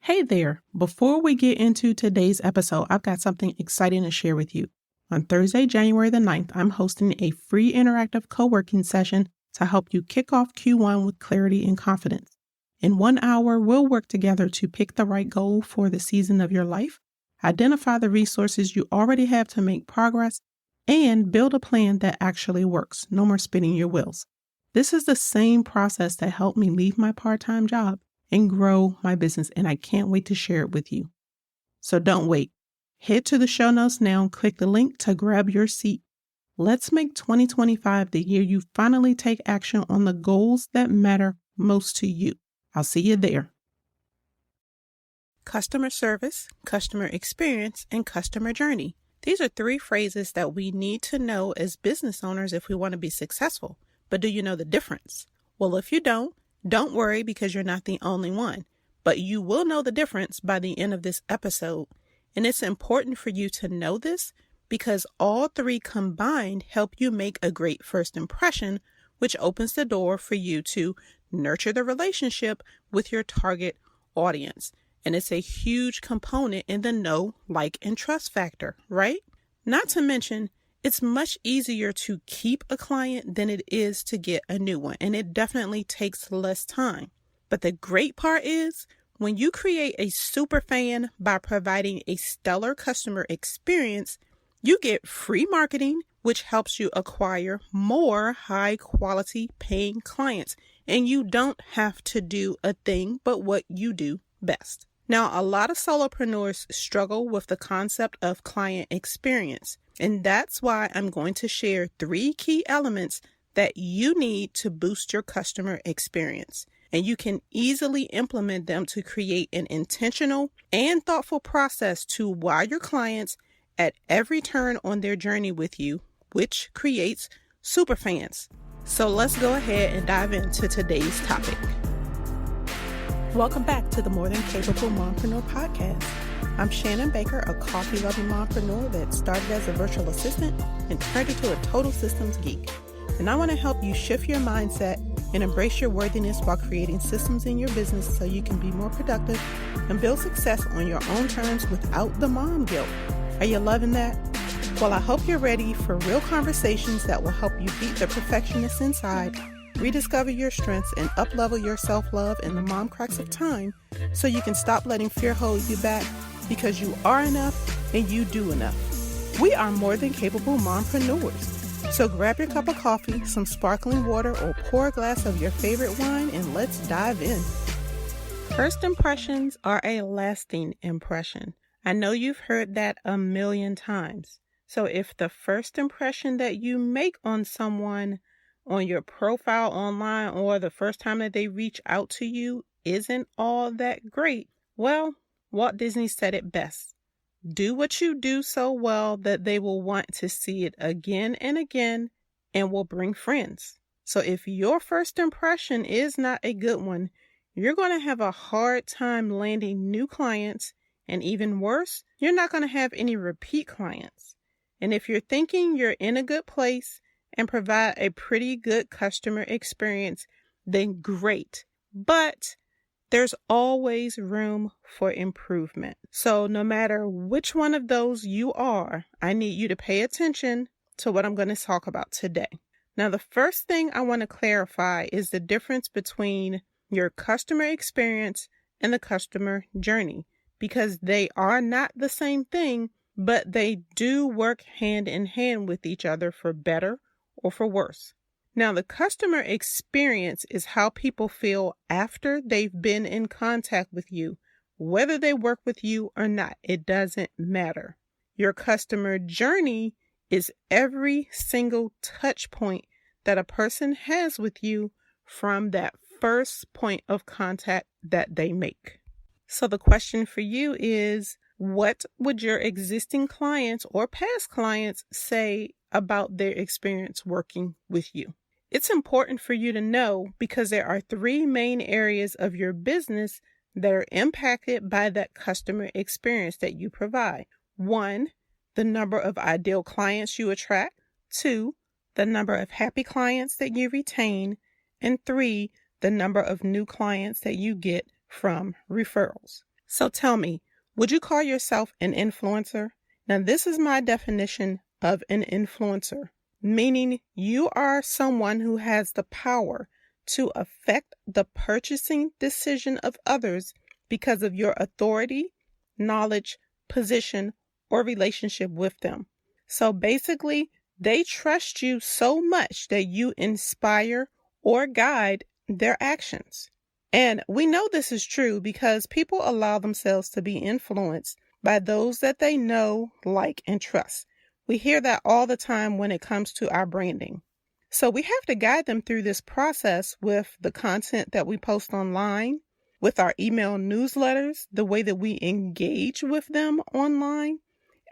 Hey there. Before we get into today's episode, I've got something exciting to share with you. On Thursday, January the 9th, I'm hosting a free interactive co-working session to help you kick off Q1 with clarity and confidence. In 1 hour, we'll work together to pick the right goal for the season of your life, identify the resources you already have to make progress, and build a plan that actually works. No more spinning your wheels. This is the same process that helped me leave my part-time job and grow my business, and I can't wait to share it with you. So don't wait. Head to the show notes now and click the link to grab your seat. Let's make 2025 the year you finally take action on the goals that matter most to you. I'll see you there. Customer service, customer experience, and customer journey. These are 3 phrases that we need to know as business owners if we want to be successful. But do you know the difference? Well, if you don't worry because you're not the only one. But you will know the difference by the end of this episode. And it's important for you to know this because all 3 combined help you make a great first impression, which opens the door for you to nurture the relationship with your target audience. And it's a huge component in the know, like, and trust factor, right? Not to mention, it's much easier to keep a client than it is to get a new one, and it definitely takes less time. But the great part is, when you create a super fan by providing a stellar customer experience, you get free marketing, which helps you acquire more high-quality paying clients, and you don't have to do a thing but what you do best. Now, a lot of solopreneurs struggle with the concept of client experience. And that's why I'm going to share 3 key elements that you need to boost your customer experience. And you can easily implement them to create an intentional and thoughtful process to wow your clients at every turn on their journey with you, which creates superfans. So let's go ahead and dive into today's topic. Welcome back to the More Than Capable Mompreneur podcast. I'm Shannon Baker, a coffee-loving mompreneur that started as a virtual assistant and turned into a total systems geek. And I want to help you shift your mindset and embrace your worthiness while creating systems in your business so you can be more productive and build success on your own terms without the mom guilt. Are you loving that? Well, I hope you're ready for real conversations that will help you beat the perfectionist inside, rediscover your strengths, and up-level your self-love in the mom cracks of time so you can stop letting fear hold you back because you are enough and you do enough. We are more than capable mompreneurs. So grab your cup of coffee, some sparkling water, or pour a glass of your favorite wine and let's dive in. First impressions are a lasting impression. I know you've heard that a million times. So if the first impression that you make on someone on your profile online or the first time that they reach out to you isn't all that great, well, Walt Disney said it best. Do what you do so well that they will want to see it again and again and will bring friends. So if your first impression is not a good one, you're going to have a hard time landing new clients, and even worse, you're not going to have any repeat clients. And if you're thinking you're in a good place and provide a pretty good customer experience, then great. But there's always room for improvement. So no matter which one of those you are, I need you to pay attention to what I'm going to talk about today. Now, the first thing I want to clarify is the difference between your customer experience and the customer journey, because they are not the same thing, but they do work hand in hand with each other for better or for worse. Now, the customer experience is how people feel after they've been in contact with you, whether they work with you or not. It doesn't matter. Your customer journey is every single touch point that a person has with you from that first point of contact that they make. So the question for you is, what would your existing clients or past clients say about their experience working with you? It's important for you to know because there are 3 main areas of your business that are impacted by that customer experience that you provide. 1, the number of ideal clients you attract. 2, the number of happy clients that you retain. And 3, the number of new clients that you get from referrals. So tell me, would you call yourself an influencer? Now, this is my definition of an influencer, meaning you are someone who has the power to affect the purchasing decision of others because of your authority, knowledge, position, or relationship with them. So basically, they trust you so much that you inspire or guide their actions. And we know this is true because people allow themselves to be influenced by those that they know, like, and trust. We hear that all the time when it comes to our branding. So we have to guide them through this process with the content that we post online, with our email newsletters, the way that we engage with them online,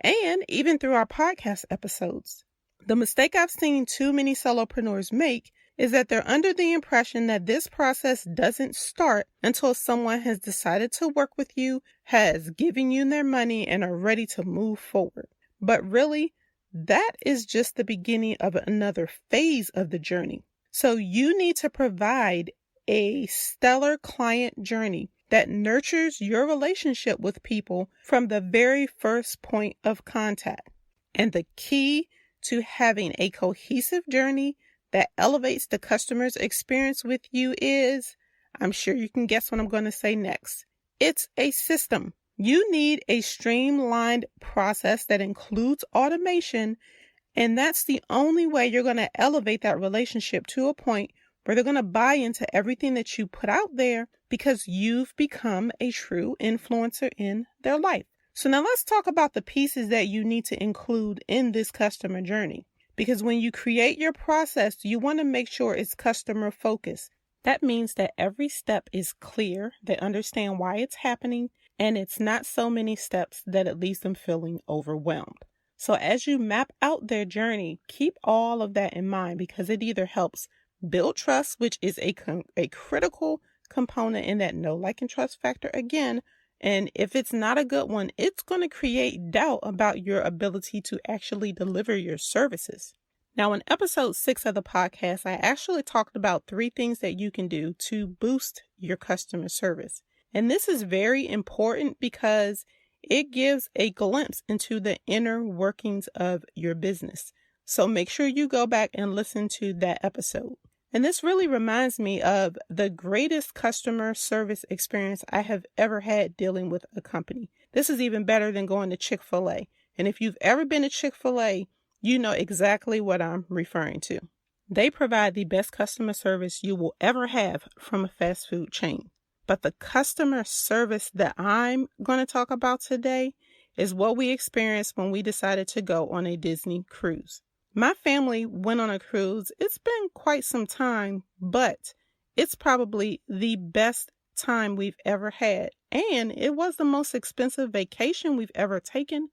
and even through our podcast episodes. The mistake I've seen too many solopreneurs make is that they're under the impression that this process doesn't start until someone has decided to work with you, has given you their money, and are ready to move forward. But really, that is just the beginning of another phase of the journey. So you need to provide a stellar client journey that nurtures your relationship with people from the very first point of contact. And the key to having a cohesive journey that elevates the customer's experience with you is, I'm sure you can guess what I'm going to say next. It's a system. You need a streamlined process that includes automation, and that's the only way you're going to elevate that relationship to a point where they're going to buy into everything that you put out there because you've become a true influencer in their life. So now let's talk about the pieces that you need to include in this customer journey. Because when you create your process, you want to make sure it's customer focused. That means that every step is clear, they understand why it's happening, and it's not so many steps that it leaves them feeling overwhelmed. So as you map out their journey, keep all of that in mind because it either helps build trust, which is a critical component in that know, like, and trust factor again. And if it's not a good one, it's going to create doubt about your ability to actually deliver your services. Now, in episode 6 of the podcast, I actually talked about 3 things that you can do to boost your customer service. And this is very important because it gives a glimpse into the inner workings of your business. So make sure you go back and listen to that episode. And this really reminds me of the greatest customer service experience I have ever had dealing with a company. This is even better than going to Chick-fil-A. And if you've ever been to Chick-fil-A, you know exactly what I'm referring to. They provide the best customer service you will ever have from a fast food chain. But the customer service that I'm going to talk about today is what we experienced when we decided to go on a Disney cruise. My family went on a cruise. It's been quite some time, but it's probably the best time we've ever had. And it was the most expensive vacation we've ever taken,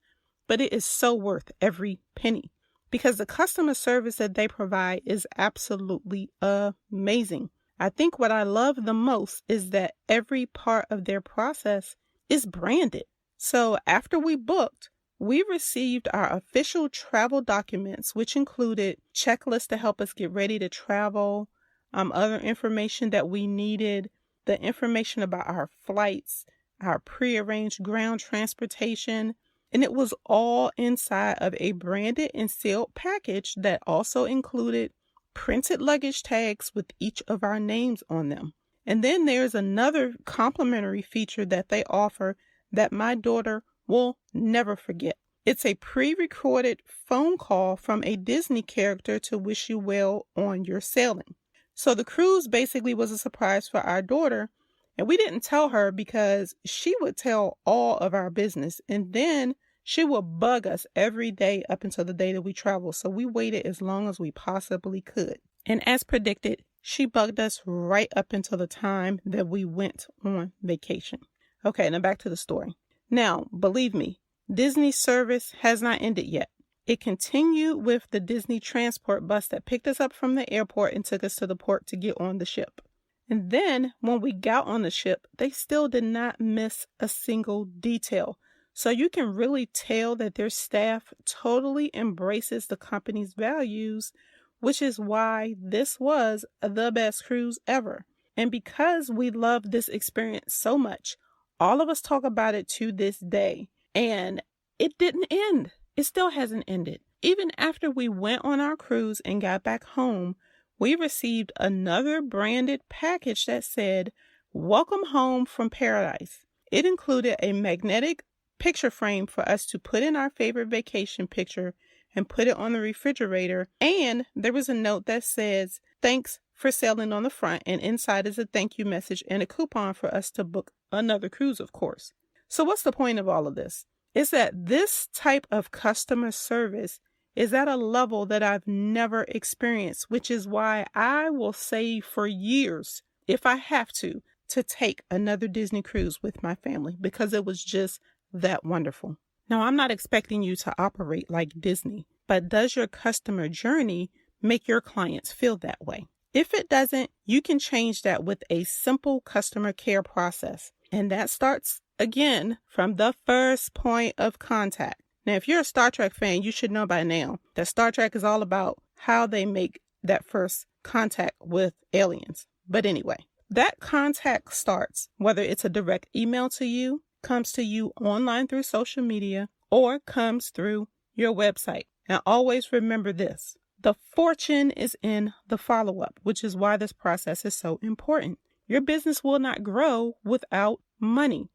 but it is so worth every penny because the customer service that they provide is absolutely amazing. I think what I love the most is that every part of their process is branded. So after we booked, we received our official travel documents, which included checklists to help us get ready to travel, other information that we needed, the information about our flights, our prearranged ground transportation, and it was all inside of a branded and sealed package that also included printed luggage tags with each of our names on them. And then there's another complimentary feature that they offer that my daughter will never forget. It's a pre-recorded phone call from a Disney character to wish you well on your sailing. So the cruise basically was a surprise for our daughter, and we didn't tell her because she would tell all of our business, and then she would bug us every day up until the day that we travel. So we waited as long as we possibly could. And as predicted, she bugged us right up until the time that we went on vacation. Okay, now back to the story. Now, believe me, Disney service has not ended yet. It continued with the Disney transport bus that picked us up from the airport and took us to the port to get on the ship. And then when we got on the ship, they still did not miss a single detail. So you can really tell that their staff totally embraces the company's values, which is why this was the best cruise ever. And because we loved this experience so much, All of us talk about it to this day, and it didn't end. It still hasn't ended. Even after we went on our cruise and got back home, we received another branded package that said, "Welcome home from paradise." It included a magnetic picture frame for us to put in our favorite vacation picture and put it on the refrigerator. And there was a note that says, "Thanks for sailing" on the front. And inside is a thank you message and a coupon for us to book another cruise, of course. So what's the point of all of this? Is that this type of customer service is at a level that I've never experienced, which is why I will save for years, if I have to take another Disney cruise with my family, because it was just that wonderful. Now, I'm not expecting you to operate like Disney, but does your customer journey make your clients feel that way? If it doesn't, you can change that with a simple customer care process. And that starts, again, from the first point of contact. Now, if you're a Star Trek fan, you should know by now that Star Trek is all about how they make that first contact with aliens. But anyway, that contact starts, whether it's a direct email to you, comes to you online through social media, or comes through your website. And always remember this: the fortune is in the follow-up, which is why this process is so important. Your business will not grow without money.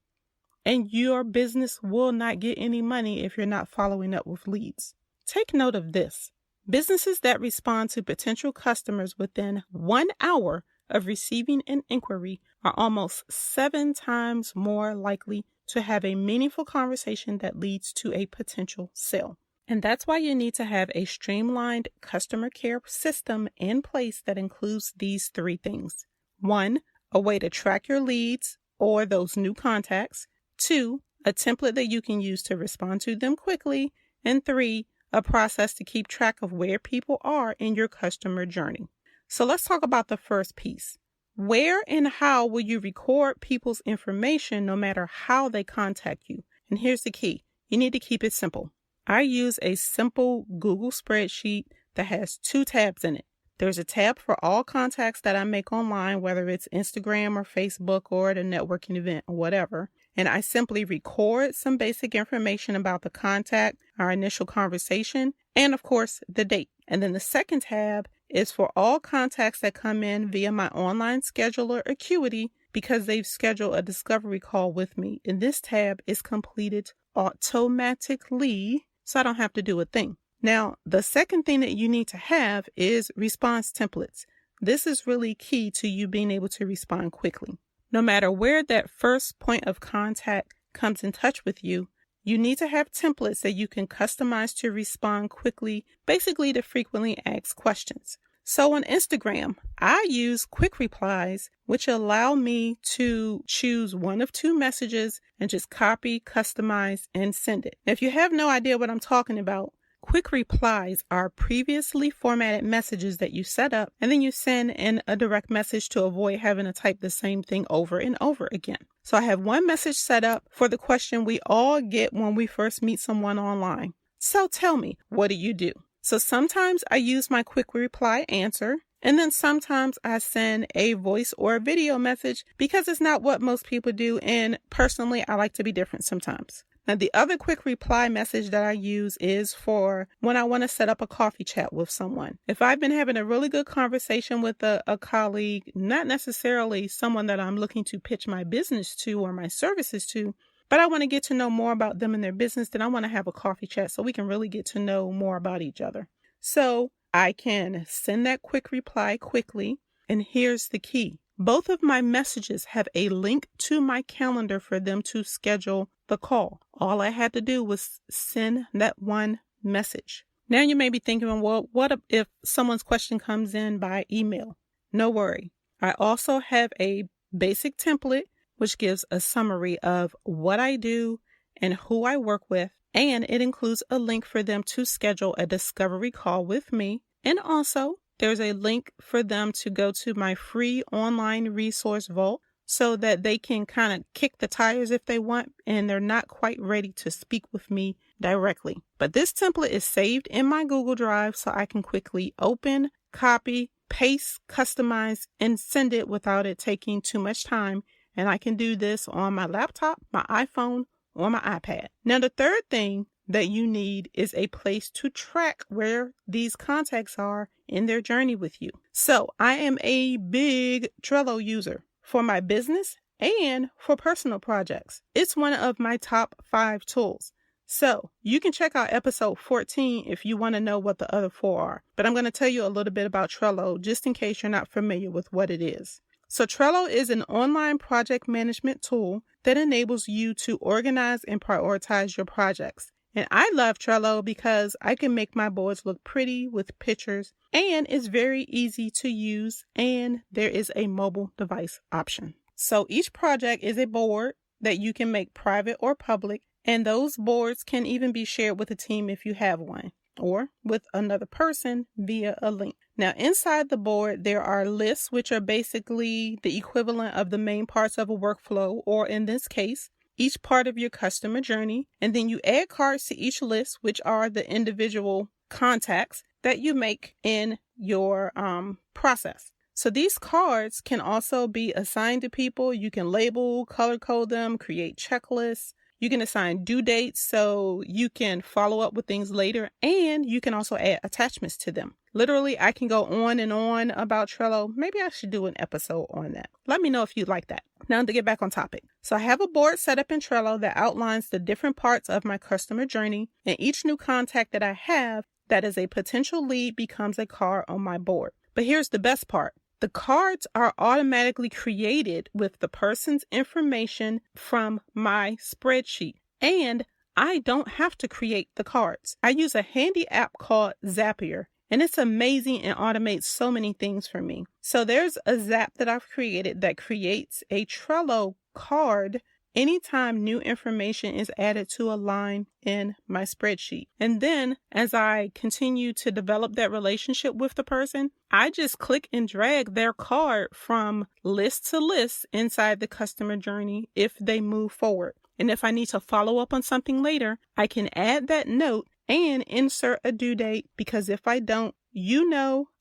And your business will not get any money if you're not following up with leads. Take note of this. Businesses that respond to potential customers within 1 hour of receiving an inquiry are almost 7 times more likely to have a meaningful conversation that leads to a potential sale. And that's why you need to have a streamlined customer care system in place that includes these 3 things. 1, a way to track your leads or those new contacts. 2, a template that you can use to respond to them quickly. And 3, a process to keep track of where people are in your customer journey. So let's talk about the first piece. Where and how will you record people's information no matter how they contact you? And here's the key. You need to keep it simple. I use a simple Google spreadsheet that has 2 tabs in it. There's a tab for all contacts that I make online, whether it's Instagram or Facebook or at a networking event or whatever. And I simply record some basic information about the contact, our initial conversation, and of course, the date. And then the second tab is for all contacts that come in via my online scheduler Acuity because they've scheduled a discovery call with me. And this tab is completed automatically, so I don't have to do a thing. Now, the second thing that you need to have is response templates. This is really key to you being able to respond quickly. No matter where that first point of contact comes in touch with you, you need to have templates that you can customize to respond quickly, basically to frequently asked questions. So on Instagram, I use quick replies, which allow me to choose 1 of 2 messages and just copy, customize, and send it. Now, if you have no idea what I'm talking about, quick replies are previously formatted messages that you set up and then you send in a direct message to avoid having to type the same thing over and over again. So I have 1 message set up for the question we all get when we first meet someone online. So tell me, what do you do? So sometimes I use my quick reply answer, and then sometimes I send a voice or a video message because it's not what most people do. And personally, I like to be different sometimes. Now, the other quick reply message that I use is for when I want to set up a coffee chat with someone. If I've been having a really good conversation with a colleague, not necessarily someone that I'm looking to pitch my business to or my services to, but I want to get to know more about them and their business, then I want to have a coffee chat so we can really get to know more about each other. So I can send that quick reply quickly. And here's the key. Both of my messages have a link to my calendar for them to schedule the call. All I had to do was send that 1 message. Now you may be thinking, well, what if someone's question comes in by email? No worry. I also have a basic template which gives a summary of what I do and who I work with, and it includes a link for them to schedule a discovery call with me. And also, there's a link for them to go to my free online resource vault so that they can kind of kick the tires if they want and they're not quite ready to speak with me directly. But this template is saved in my Google Drive so I can quickly open, copy, paste, customize, and send it without it taking too much time And I can do this on my laptop, my iPhone, or my iPad. Now, the third thing that you need is a place to track where these contacts are in their journey with you. So I am a big Trello user for my business and for personal projects. It's one of my top 5 tools. So you can check out episode 14 if you want to know what the other 4 are. But I'm going to tell you a little bit about Trello just in case you're not familiar with what it is. So Trello is an online project management tool that enables you to organize and prioritize your projects. And I love Trello because I can make my boards look pretty with pictures, and it's very easy to use, and there is a mobile device option. So each project is a board that you can make private or public, and those boards can even be shared with a team if you have one, or with another person via a link. Now, inside the board, there are lists, which are basically the equivalent of the main parts of a workflow, or in this case, each part of your customer journey. And then you add cards to each list, which are the individual contacts that you make in your process. So these cards can also be assigned to people. You can label, color code them, create checklists. You can assign due dates so you can follow up with things later, and you can also add attachments to them. Literally, I can go on and on about Trello. Maybe I should do an episode on that. Let me know if you'd like that. Now to get back on topic. So I have a board set up in Trello that outlines the different parts of my customer journey, and each new contact that I have that is a potential lead becomes a card on my board. But here's the best part. The cards are automatically created with the person's information from my spreadsheet, and I don't have to create the cards. I use a handy app called Zapier, and it's amazing and automates so many things for me. So there's a Zap that I've created that creates a Trello card anytime new information is added to a line in my spreadsheet. And then as I continue to develop that relationship with the person, I just click and drag their card from list to list inside the customer journey if they move forward. And if I need to follow up on something later, I can add that note and insert a due date, because if I don't,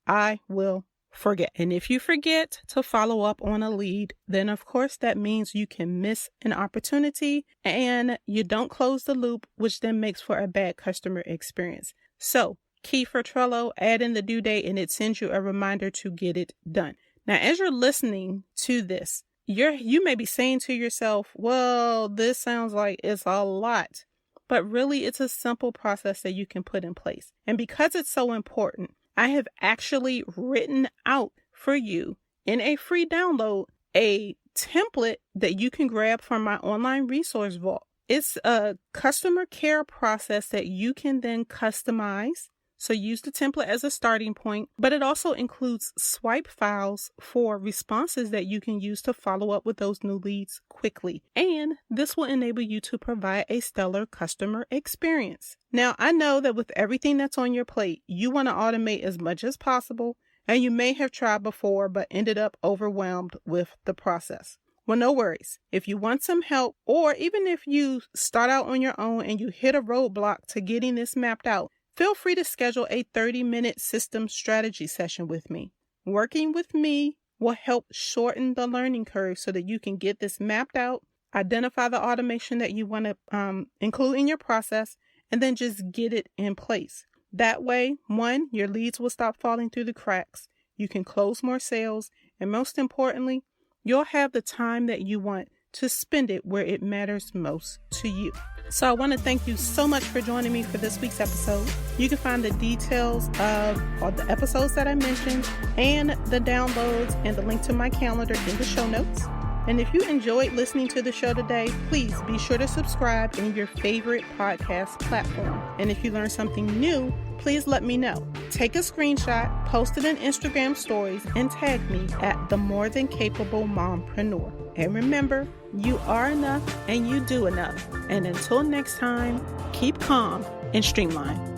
I will forget. And if you forget to follow up on a lead, then of course that means you can miss an opportunity and you don't close the loop, which then makes for a bad customer experience. So key for Trello, add in the due date and it sends you a reminder to get it done. Now, as you're listening to this, you may be saying to yourself, well, this sounds like it's a lot, but really it's a simple process that you can put in place. And because it's so important, I have actually written out for you in a free download a template that you can grab from my online resource vault. It's a customer care process that you can then customize. So use the template as a starting point, but it also includes swipe files for responses that you can use to follow up with those new leads quickly. And this will enable you to provide a stellar customer experience. Now, I know that with everything that's on your plate, you want to automate as much as possible, and you may have tried before, but ended up overwhelmed with the process. Well, no worries. If you want some help, or even if you start out on your own and you hit a roadblock to getting this mapped out, feel free to schedule a 30-minute system strategy session with me. Working with me will help shorten the learning curve so that you can get this mapped out, identify the automation that you want to include in your process, and then just get it in place. That way, 1, your leads will stop falling through the cracks, you can close more sales, and most importantly, you'll have the time that you want to spend it where it matters most to you. So I want to thank you so much for joining me for this week's episode. You can find the details of all the episodes that I mentioned and the downloads and the link to my calendar in the show notes. And if you enjoyed listening to the show today, please be sure to subscribe in your favorite podcast platform. And if you learned something new, please let me know. Take a screenshot, post it in Instagram stories, and tag me at the More Than Capable Mompreneur. And remember, you are enough and you do enough. And until next time, keep calm and streamline.